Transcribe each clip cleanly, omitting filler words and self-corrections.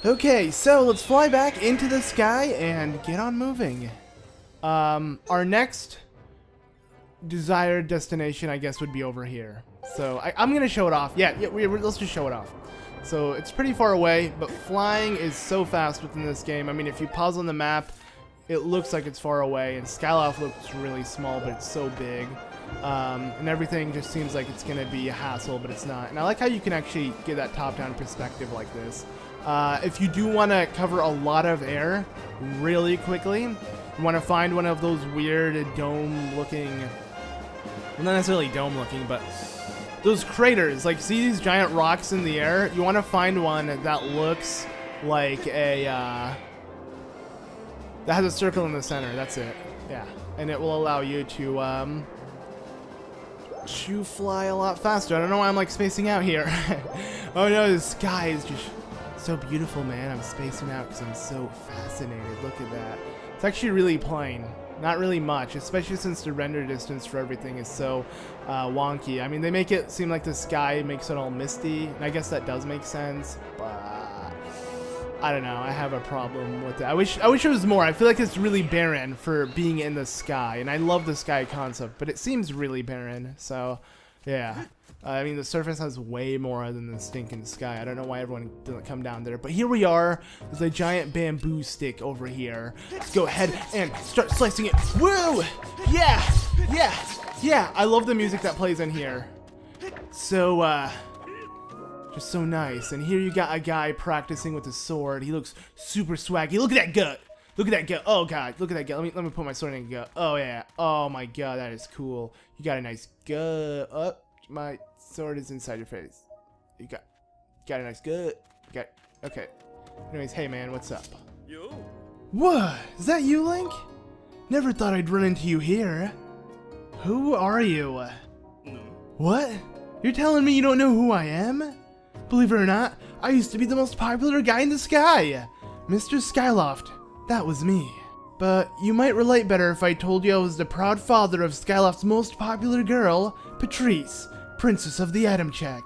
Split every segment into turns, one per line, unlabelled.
Okay, so let's fly back into the sky and get on moving. Our next desired destination, I guess, would be over here. So I'm gonna show it off. Yeah, let's just show it off. So it's pretty far away, but flying is so fast within this game. I mean, if you pause on the map, it looks like it's far away, and Skyloft looks really small, but it's so big. And everything just seems like it's gonna be a hassle, but it's not. And I like how you can actually get that top-down perspective like this. If you do want to cover a lot of air really quickly, you want to find one of those weird dome-looking, well, not necessarily dome-looking, but those craters. Like, see these giant rocks in the air? You want to find one that looks like a, that has a circle in the center. That's it. Yeah. And it will allow you to fly a lot faster. I don't know why I'm, like, spacing out here. Oh, no, the sky is just so beautiful, man. I'm spacing out because I'm so fascinated. Look at that. It's actually really plain. Not really much, especially since the render distance for everything is so wonky. I mean, they make it seem like the sky makes it all misty, and I guess that does make sense, but I don't know. I have a problem with it. I wish it was more. I feel like it's really barren for being in the sky, and I love the sky concept, but it seems really barren, so yeah. I mean, the surface has way more than the stinking sky. I don't know why everyone didn't come down there. But here we are. There's a giant bamboo stick over here. Let's go ahead and start slicing it. Woo! Yeah! Yeah! Yeah! I love the music that plays in here. So, just so nice. And here you got a guy practicing with his sword. He looks super swaggy. Look at that gut! Look at that gut. Oh, God. Look at that gut. Let me put my sword in the gut. Oh, yeah. Oh, my God. That is cool. You got a nice gut. Oh, my sword is inside your face. You got a nice gut. Okay. Anyways, hey man, what's up?
Yo.
What? Is that you, Link? Never thought I'd run into you here. Who are you?
No.
What? You're telling me you don't know who I am? Believe it or not, I used to be the most popular guy in the sky. Mr. Skyloft. That was me. But you might relate better if I told you I was the proud father of Skyloft's most popular girl, Patrice, Princess of the Atom Check.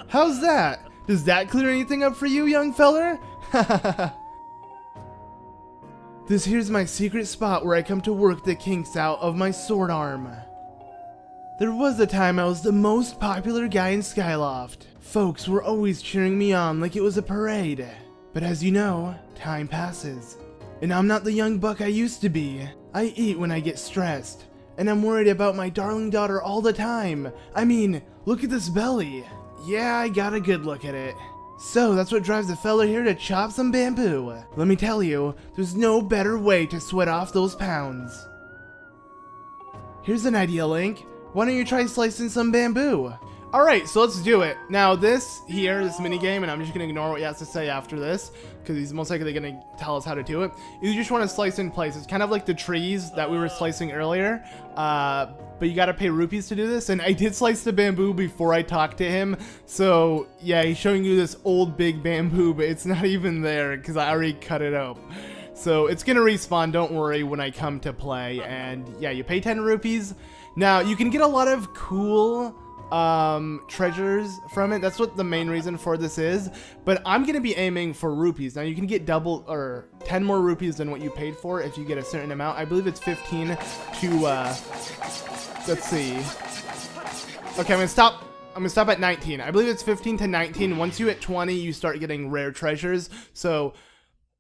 How's that? Does that clear anything up for you, young feller? This here's my secret spot where I come to work the kinks out of my sword arm. There was a time I was the most popular guy in Skyloft. Folks were always cheering me on like it was a parade. But as you know, time passes. And I'm not the young buck I used to be. I eat when I get stressed. And I'm worried about my darling daughter all the time. I mean, look at this belly. Yeah, I got a good look at it. So that's what drives a fella here to chop some bamboo. Let me tell you, there's no better way to sweat off those pounds. Here's an idea, Link. Why don't you try slicing some bamboo? Alright, so let's do it. Now this minigame, and I'm just going to ignore what he has to say after this, because he's most likely going to tell us how to do it. You just want to slice in place. It's kind of like the trees that we were slicing earlier, but you got to pay rupees to do this, and I did slice the bamboo before I talked to him, so yeah, he's showing you this old big bamboo, but it's not even there, because I already cut it up. So it's going to respawn, don't worry, when I come to play, and yeah, you pay 10 rupees. Now, you can get a lot of cool treasures from it. That's what the main reason for this is, but I'm gonna be aiming for rupees. Now you can get double or 10 more rupees than what you paid for if you get a certain amount. I believe it's 15 to let's see. Okay, I'm gonna stop at 19. I believe it's 15 to 19. Once you hit 20, you start getting rare treasures. So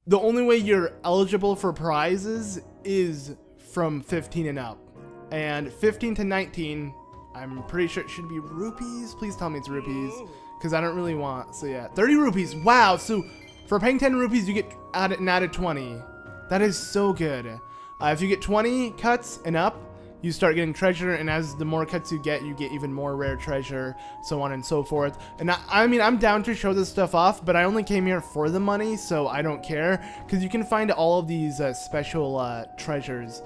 the only way you're eligible for prizes is from 15 and up, and 15 to 19, I'm pretty sure it should be rupees. Please tell me it's rupees, because I don't really want. So yeah, 30 rupees. Wow. So for paying 10 rupees, you get an added 20. That is so good. If you get 20 cuts and up, you start getting treasure, and as the more cuts you get even more rare treasure, so on and so forth. And I mean, I'm down to show this stuff off, but I only came here for the money, so I don't care, because you can find all of these special treasures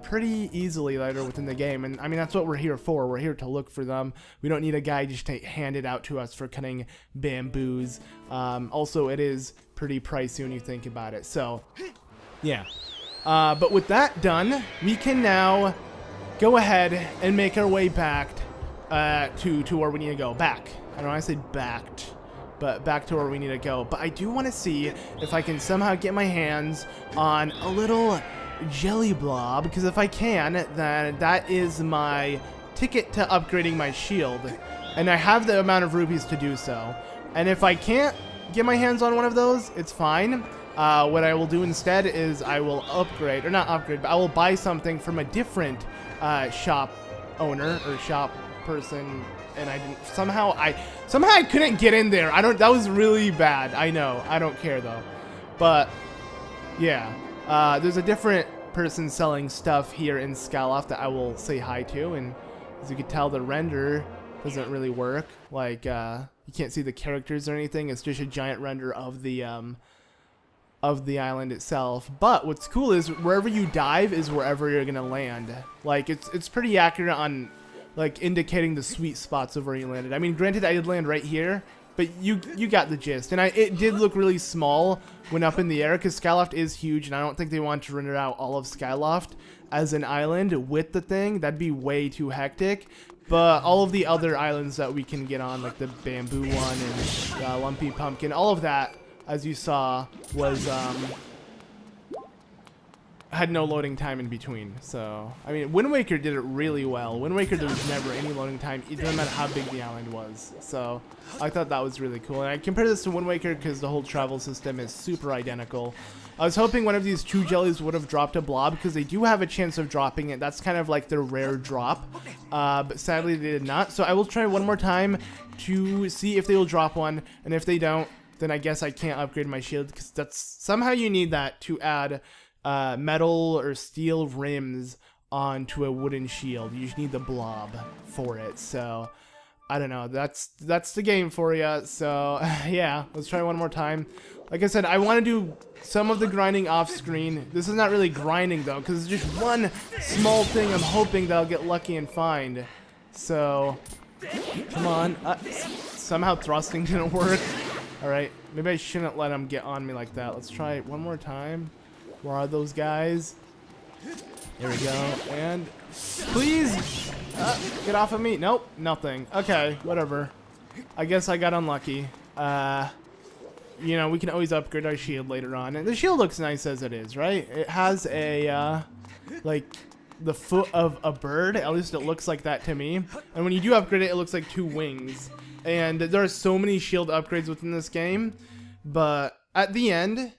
pretty easily later within the game, and I mean, that's what we're here for. We're here to look for them. We don't need a guy just to hand it out to us for cutting bamboos. Also, it is pretty pricey when you think about it, so yeah. But with that done, we can now go ahead and make our way back to where we need to go. Back. I don't know why I said backed. but back to where we need to go. But I do want to see if I can somehow get my hands on a little jelly blob, because if I can, then that is my ticket to upgrading my shield, and I have the amount of rupees to do so. And if I can't get my hands on one of those, it's fine. What I will do instead is I will upgrade, or not upgrade, but I will buy something from a different shop owner or shop person, and I didn't somehow I couldn't get in there. That was really bad. I know. I don't care though. But yeah, there's a different person selling stuff here in Skyloft that I will say hi to, and as you can tell, the render doesn't really work. Like you can't see the characters or anything. It's just a giant render of the island itself. But what's cool is wherever you dive is wherever you're gonna land. Like it's pretty accurate on like indicating the sweet spots of where you landed. I mean, granted, I did land right here, but you got the gist. And it did look really small when up in the air, because Skyloft is huge, and I don't think they want to render out all of Skyloft as an island with the thing. That'd be way too hectic. But all of the other islands that we can get on, like the bamboo one and Lumpy Pumpkin, all of that, as you saw, was had no loading time in between. So I mean, Wind Waker did it really well. Wind Waker, there was never any loading time. It doesn't matter how big the island was. So I thought that was really cool. And I compare this to Wind Waker because the whole travel system is super identical. I was hoping one of these two jellies would have dropped a blob, because they do have a chance of dropping it. That's kind of like their rare drop, but sadly they did not. So I will try one more time to see if they will drop one, and if they don't, then I guess I can't upgrade my shield, because that's somehow you need that to add metal or steel rims onto a wooden shield. You just need the blob for it. So I don't know. That's the game for you. So yeah, let's try one more time. Like I said, I want to do some of the grinding off screen. This is not really grinding though, because it's just one small thing I'm hoping that I'll get lucky and find. So come on. Somehow thrusting didn't work. Alright, maybe I shouldn't let him get on me like that. Let's try it one more time. Where are those guys? There we go. And please get off of me. Nope, nothing. Okay, whatever. I guess I got unlucky. You know, we can always upgrade our shield later on. And the shield looks nice as it is, right? It has a, like, the foot of a bird. At least it looks like that to me. And when you do upgrade it, it looks like two wings. And there are so many shield upgrades within this game. But at the end,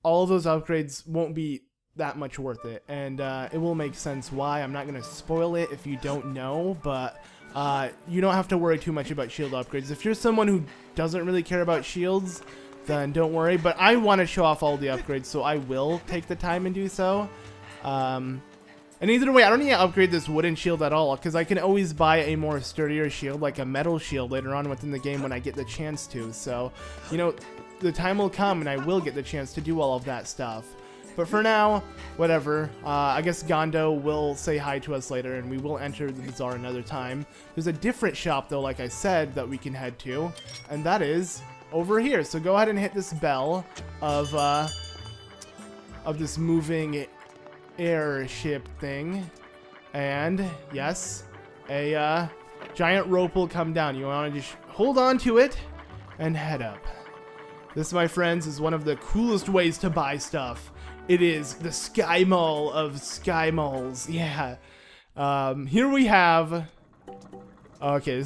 all of those upgrades won't be that much worth it. And it will make sense why. I'm not going to spoil it if you don't know. But you don't have to worry too much about shield upgrades. If you're someone who doesn't really care about shields, then don't worry. But I want to show off all the upgrades, so I will take the time and do so. And either way, I don't need to upgrade this wooden shield at all, because I can always buy a more sturdier shield, like a metal shield, later on within the game when I get the chance to. So, you know, the time will come and I will get the chance to do all of that stuff. But for now, whatever. I guess Gondo will say hi to us later, and we will enter the bazaar another time. There's a different shop, though, like I said, that we can head to, and that is over here. So go ahead and hit this bell of this moving airship thing, and yes, a giant rope will come down. You want to just hold on to it and head up. This, my friends, is one of the coolest ways to buy stuff. It is the Sky Mall of Sky Malls. Yeah. Here we have... Okay,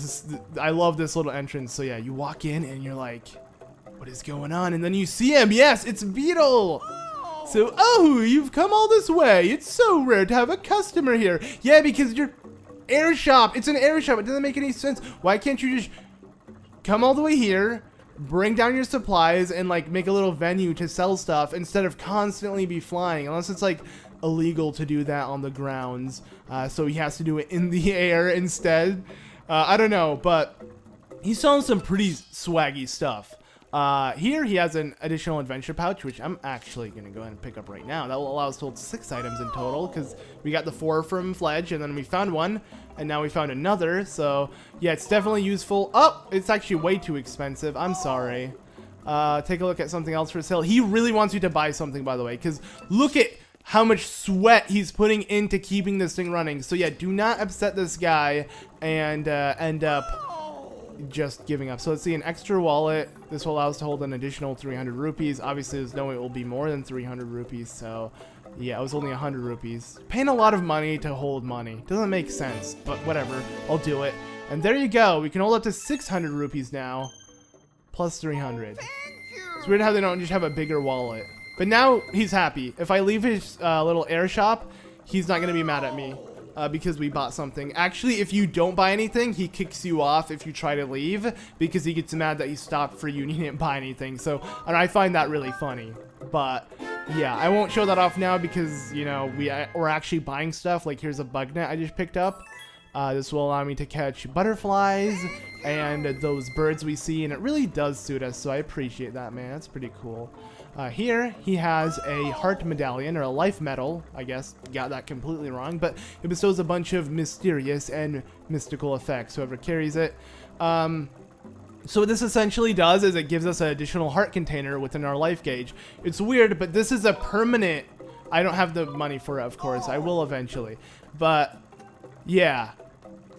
I love this little entrance. So yeah, you walk in and you're like, what is going on? And then you see him. Yes, it's Beetle. So, oh, you've come all this way. It's so rare to have a customer here. Yeah, because your air shop. It's an air shop. It doesn't make any sense. Why can't you just come all the way here, bring down your supplies, and like make a little venue to sell stuff instead of constantly be flying? Unless it's like illegal to do that on the grounds, so he has to do it in the air instead. I don't know, but he's selling some pretty swaggy stuff. Here he has an additional adventure pouch, which I'm actually gonna go ahead and pick up right now. That will allow us to hold 6 items in total, because we got the 4 from Fledge, and then we found one, and now we found another. So yeah, it's definitely useful. Oh, it's actually way too expensive. I'm sorry. Take a look at something else for sale. He really wants you to buy something, by the way, because look at how much sweat he's putting into keeping this thing running. So yeah, do not upset this guy and end up just giving up. So let's see, an extra wallet. This will allow us to hold an additional 300 rupees. Obviously, there's no way it will be more than 300 rupees. So yeah, it was only 100 rupees. Paying a lot of money to hold money. Doesn't make sense, but whatever. I'll do it. And there you go. We can hold up to 600 rupees now. Plus 300. It's weird how they don't just have a bigger wallet. But now he's happy. If I leave his little air shop, he's not going to be mad at me. Because we bought something. Actually, if you don't buy anything, he kicks you off if you try to leave, because he gets mad that you stopped for you and you didn't buy anything. So, and I find that really funny. But yeah, I won't show that off now because, you know, we're actually buying stuff. Like, here's a bug net I just picked up. This will allow me to catch butterflies and those birds we see, and it really does suit us, so I appreciate that, man. That's pretty cool. Here, he has a heart medallion, or a life medal, I guess. Got that completely wrong, but it bestows a bunch of mysterious and mystical effects, whoever carries it. So what this essentially does is it gives us an additional heart container within our life gauge. It's weird, but this is a permanent... I don't have the money for it, of course. I will eventually. But, yeah.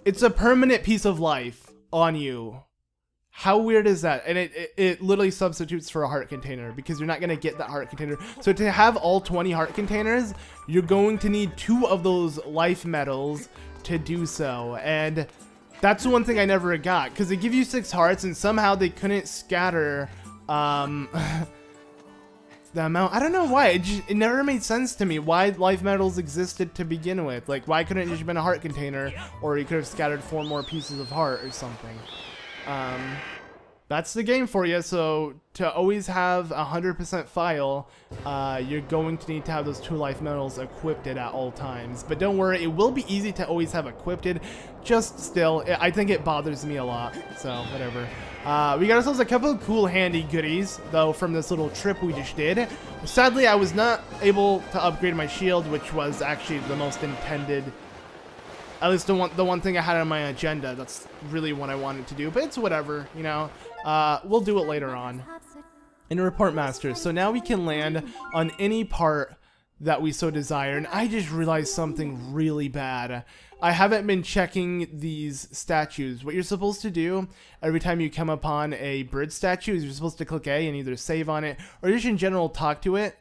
It's a permanent piece of life on you. How weird is that? And it literally substitutes for a heart container because you're not going to get that heart container. So to have all 20 heart containers, you're going to need 2 of those life medals to do so. And that's the one thing I never got, because they give you 6 hearts and somehow they couldn't scatter the amount. I don't know why. It never made sense to me why life medals existed to begin with. Like, why couldn't it just been a heart container, or you could have scattered 4 more pieces of heart or something. That's the game for you. So to always have 100% file, you're going to need to have those 2 life medals equipped at all times. But don't worry, it will be easy to always have equipped. Just still, I think it bothers me a lot. So whatever. We got ourselves a couple of cool handy goodies though from this little trip we just did. Sadly, I was not able to upgrade my shield, which was actually the most intended. At least the one thing I had on my agenda. That's really what I wanted to do, but it's whatever, you know. We'll do it later on. In Report Master, so now we can land on any part that we so desire, and I just realized something really bad. I haven't been checking these statues. What you're supposed to do every time you come upon a bird statue is you're supposed to click A and either save on it, or just in general talk to it.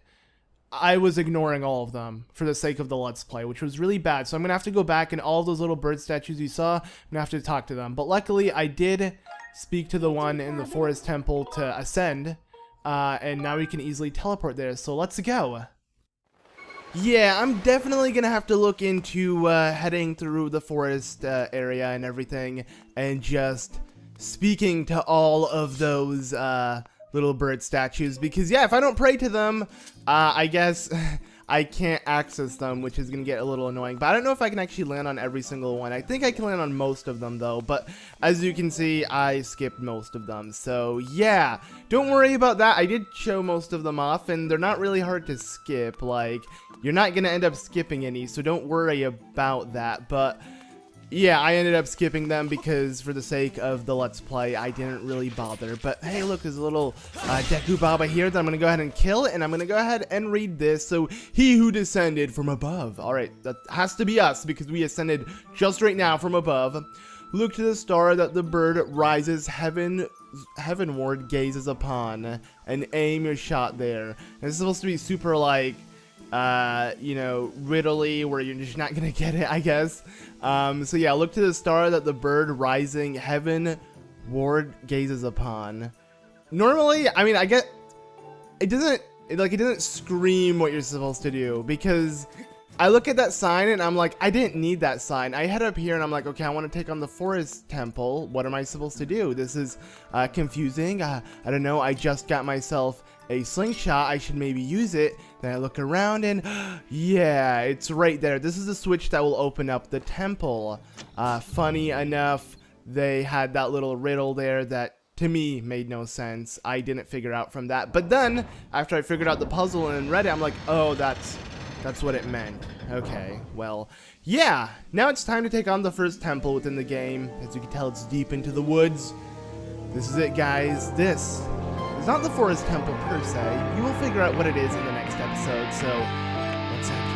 I was ignoring all of them for the sake of the Let's Play, which was really bad. So I'm going to have to go back, and all those little bird statues you saw, I'm going to have to talk to them. But luckily, I did speak to the one in the Forest Temple to ascend, and now we can easily teleport there. So let's go. Yeah, I'm definitely going to have to look into heading through the forest area and everything, and just speaking to all of those little bird statues, because yeah, if I don't pray to them, I guess I can't access them, which is gonna get a little annoying. But I don't know if I can actually land on every single one. I think I can land on most of them though, but as you can see, I skipped most of them. So yeah, don't worry about that. I did show most of them off, and they're not really hard to skip. Like, you're not gonna end up skipping any, so don't worry about that. But yeah, I ended up skipping them because for the sake of the Let's Play, I didn't really bother. But hey, look, there's a little Deku Baba here that I'm going to go ahead and kill, and I'm going to go ahead and read this. So, he who descended from above. Alright, that has to be us because we ascended just right now from above. Look to the star that the bird rises heavenward gazes upon, and aim your shot there. And it's supposed to be super like, you know, riddly, where you're just not gonna get it, I guess. So yeah, look to the star that the bird rising heavenward gazes upon. Normally, I mean, I get it doesn't scream what you're supposed to do, because I look at that sign and I'm like, I didn't need that sign. I head up here and I'm like, okay, I want to take on the Forest Temple. What am I supposed to do? This is confusing. I don't know. I just got myself a slingshot. I should maybe use it. Then I look around and yeah, it's right there. This is the switch that will open up the temple. Funny enough, they had that little riddle there that to me made no sense. I didn't figure out from that. But then after I figured out the puzzle and read it, I'm like, oh, that's what it meant. Okay, well, yeah. Now it's time to take on the first temple within the game. As you can tell, it's deep into the woods. This is it, guys. This is not the Forest Temple per se. You will figure out what it is in the next episode, so let's head